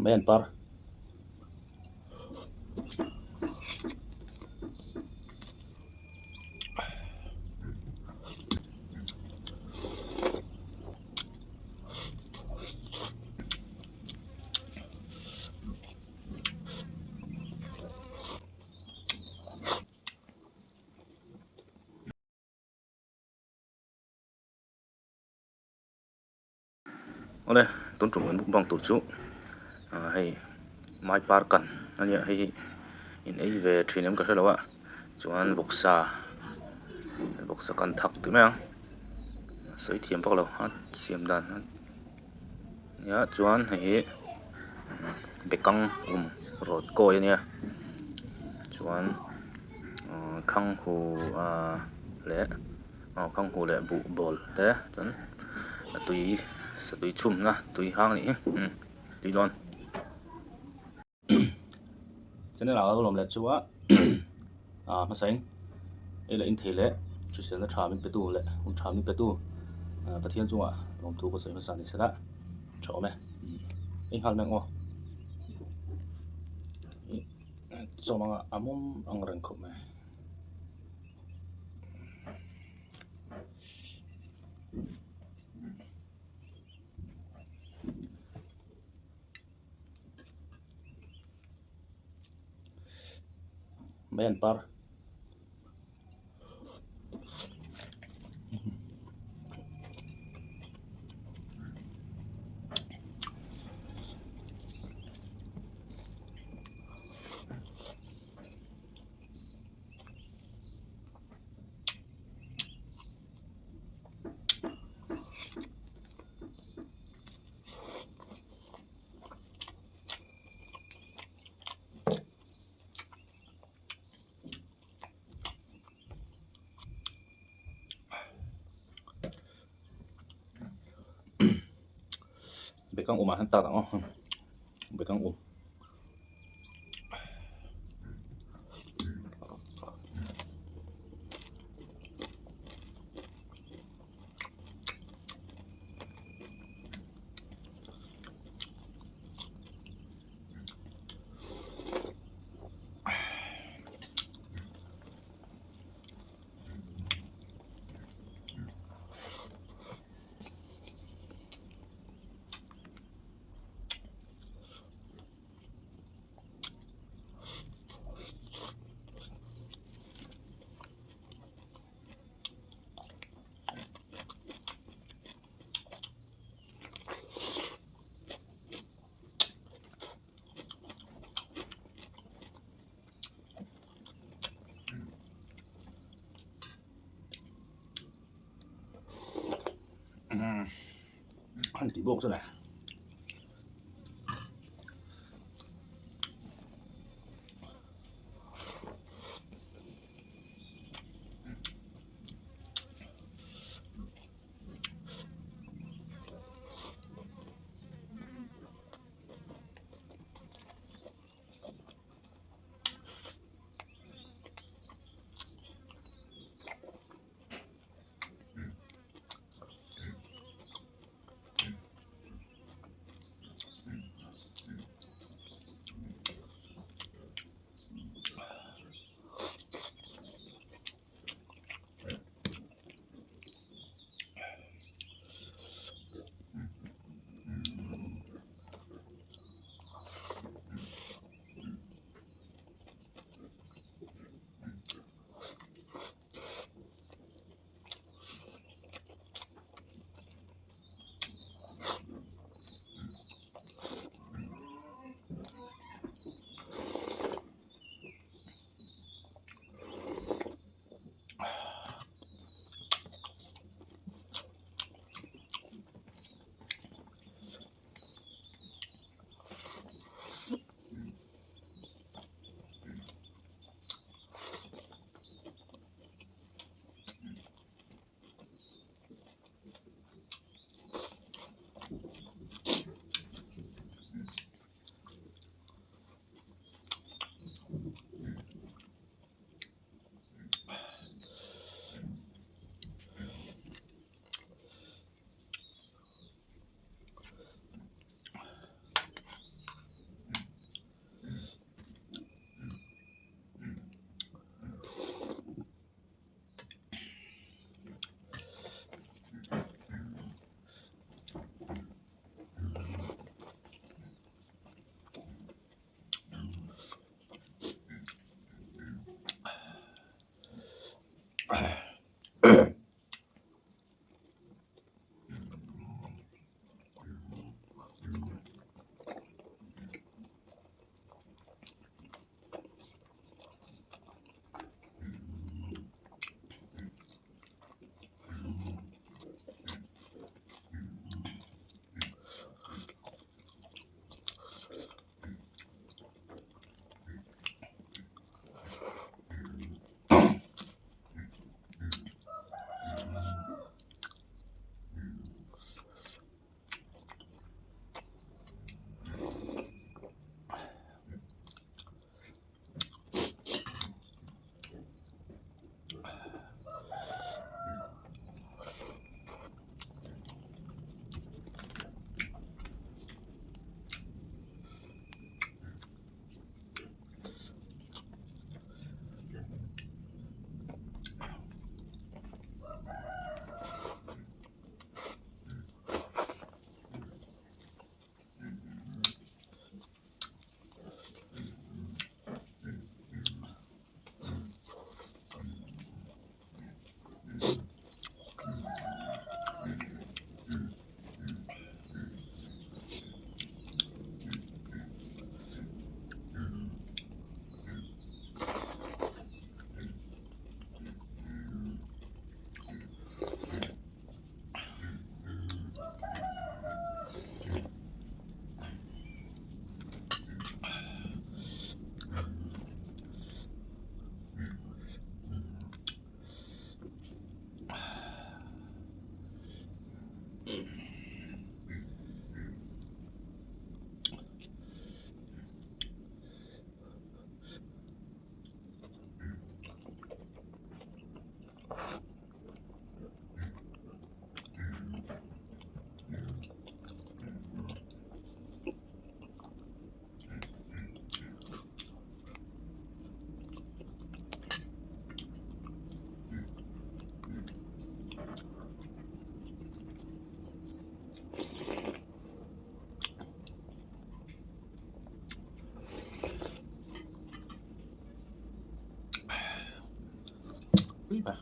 Bayan par. Ole tun trum en bang tu chu hei mai par kan ania hei in ei ve thinem ka helawa chuan boksa kan thak tu mai soi thiam pak lo ha siam dan ya chuan hei bekang rot ko ania chuan khang hu le bu bol te chuan tui chum na tui hang ni tui lon chane la ga lom le chuwa ma sain ele in thele chu sel na thamin petu le thamin petu pathian chunga lom thu ko soi ma san ni sala chome in hal nang o choma amom ang ren khop me Bayan par. Bekang han ta dang bekang han ti bok so la อุ้ยป่ะ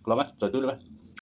กลัวไหมจอดดูเลยไหม